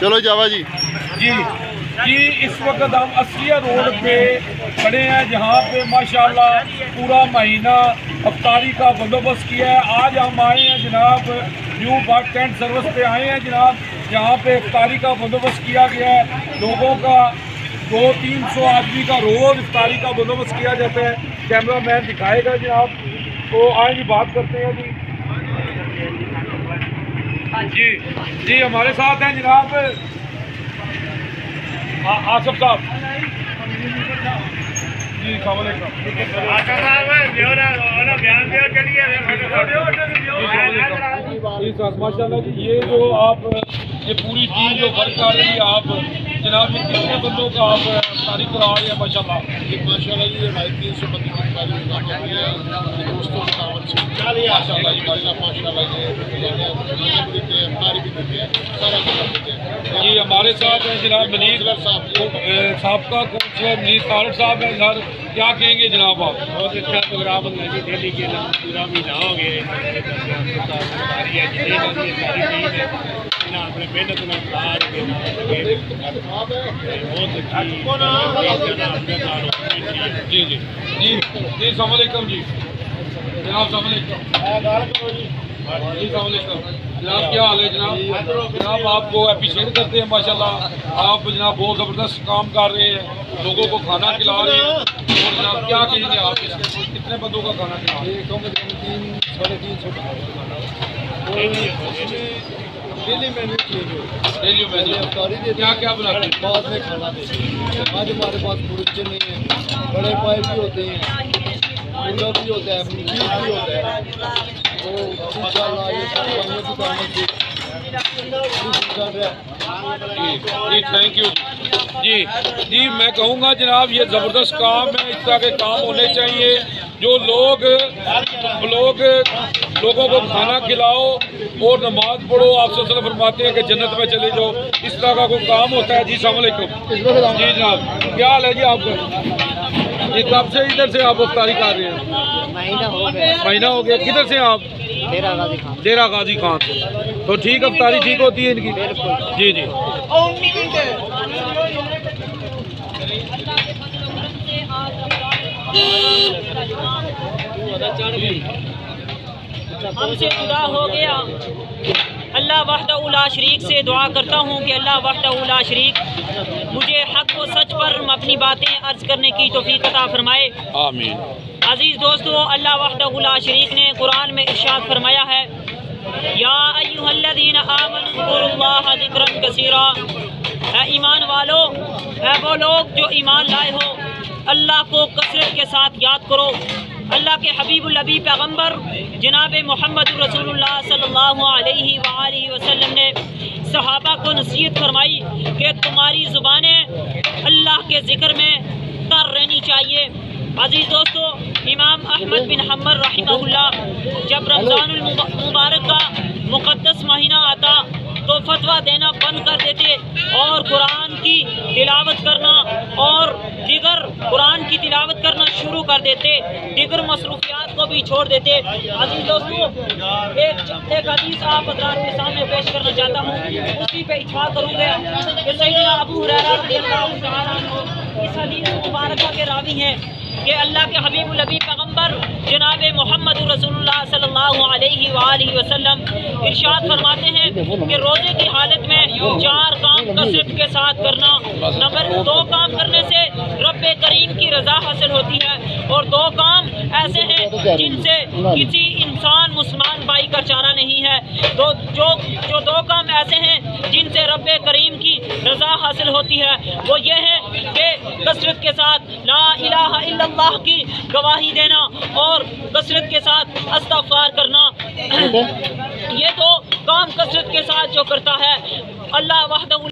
چلو جاوا جی جی اس وقت ہم اثریا روڈ پہ کھڑے ہیں جہاں پہ ماشاءاللہ پورا مہینہ افطاری کا بندوبست کیا ہے. آج ہم آئے ہیں جناب نیو بس ٹینٹ سروس پہ آئے ہیں جناب, جہاں پہ افطاری کا بندوبست کیا گیا ہے. لوگوں کا 200-300 آدمی کا روز افطاری کا بندوبست کیا جاتا ہے. کیمرہ مین دکھائے گا جناب, تو آئیں جی بات کرتے ہیں. جی ہمارے ساتھ ہیں جناب آصف صاحب. جی السلام علیکم. ماشاء اللہ جی, یہ جو آپ یہ پوری ٹیم جو ورک کر رہی ہے, آپ جناب یہ کتنے بندوں کا آپ افطاری کرا رہے ہیں؟ ماشاء اللہ جی ماشاء اللہ جی, 350 بندوں کی افطاری ہے. دوستوں کی دعوت سے ماشاء اللہ جی, ماشاء اللہ جی دیتے ہیں, افطاری بھی دیتے ہیں, سارا کچھ دیتے ہیں. جی ہمارے ساتھ ہیں جناب منیر صاحب, سابقہ کونسلر منیر طارق صاحب ہیں. سر کیا کہیں گے جناب آپ؟ بہت اچھا پروگرام ہے جی, دہلی کے پورا مہینہ ہو گئے اپنے محنت میں جی السلام علیکم. جی جناب السلام علیکم. جی السلام علیکم جناب, کیا حال ہے جناب؟ جناب آپ کو اپریشیٹ کرتے ہیں ماشاءاللہ, آپ جناب بہت زبردست کام کر رہے ہیں, لوگوں کو کھانا کھلا رہے ہیں. اور جناب کیا کہیں گے آپ, کتنے بندوں کا کھانا کھلا رہے ہیں؟ 300-350 ڈیلی مینیو کیا کیا بناتے ہیں؟ بعد میں کھانا دیتے ہیں. آج ہمارے پاس مرچے نہیں ہیں, بڑے پائے بھی ہوتے ہیں, مرغا بھی ہوتا ہے, میٹ بھی ہوتا ہے. تو انشاءاللہ یہ سب کاموں کی کامت سے جی تھینک یو. جی میں کہوں گا جناب یہ زبردست کام ہے, اس طرح کے کام ہونے چاہیے. جو لوگوں کو کھانا کھلاؤ اور نماز پڑھو. آپ صلی اللہ علیہ وسلم فرماتے ہیں کہ جنت میں چلے جاؤ, اس طرح کا کوئی کام ہوتا ہے. جی السلام علیکم. جی جناب کیا حال ہے جی آپ کا؟ جی کب سے ادھر سے آپ افطاری کر رہے ہیں؟ مہینہ ہو گیا. کدھر سے آپ؟ ڈیرہ غازی خان. تو ٹھیک افطاری ٹھیک ہوتی ہے ان کی؟ جی ہم سے جدا ہو گیا. اللہ وحدہ لا شریک سے دعا کرتا ہوں کہ اللہ وحدہ لا شریک مجھے حق و سچ پر اپنی باتیں عرض کرنے کی توفیق عطا فرمائے. آمین. عزیز دوستو, اللہ وحدہ لا شریک نے قرآن میں ارشاد فرمایا ہے, یا ایھا الذین آمنوا اذکروا اللہ ذکرا کثیرا. اے ایمان والو, اے وہ لوگ جو ایمان لائے ہو, اللہ کو کثرت کے ساتھ یاد کرو. اللہ کے حبیب النبی پیغمبر جناب محمد رسول اللہ صلی اللہ علیہ وآلہ وسلم نے صحابہ کو نصیحت فرمائی کہ تمہاری زبانیں اللہ کے ذکر میں تر رہنی چاہیے. عزیز دوستو, امام احمد بن حنبل رحمہ اللہ جب رمضان المبارک کا مقدس مہینہ آتا تو فتویٰ دینا بند کر دیتے اور قرآن کی تلاوت کرنا اور دیگر قرآن کی تلاوت کرنا شروع کر دیتے, دیگر مصروفیات کو بھی چھوڑ دیتے. عزیز دوستو, ایک حدیث آپ حضرات کے سامنے پیش کرنا چاہتا ہوں, اسی پہ اتفاق کروں گا کہ سیدنا ابو ہریرہ رضی اللہ تعالیٰ عنہ اس حدیث مبارکہ کے راوی ہیں کہ اللہ کے حبیب النبی پیغمبر جناب محمد رسول اللہ صلی اللہ علیہ وآلہ وسلم ارشاد فرماتے ہیں کہ روزے کی حالت میں 4 کام کثرت کے ساتھ کرنا. نمبر 2 کام کرنے سے رب کریم کی رضا حاصل ہوتی ہے, اور 2 کام ایسے ہیں جن سے کسی انسان مسلمان بھائی کا چارہ نہیں ہے. تو جو 2 کام ایسے ہیں جن سے رب کریم کی رضا حاصل ہوتی ہے وہ یہ ہے کہ کثرت کے ساتھ لا الہ الا اللہ کی گواہی دینا اور کثرت کے ساتھ استغفار کرنا. یہ 2 کام کثرت کے ساتھ جو کرتا ہے اللہ وحدہ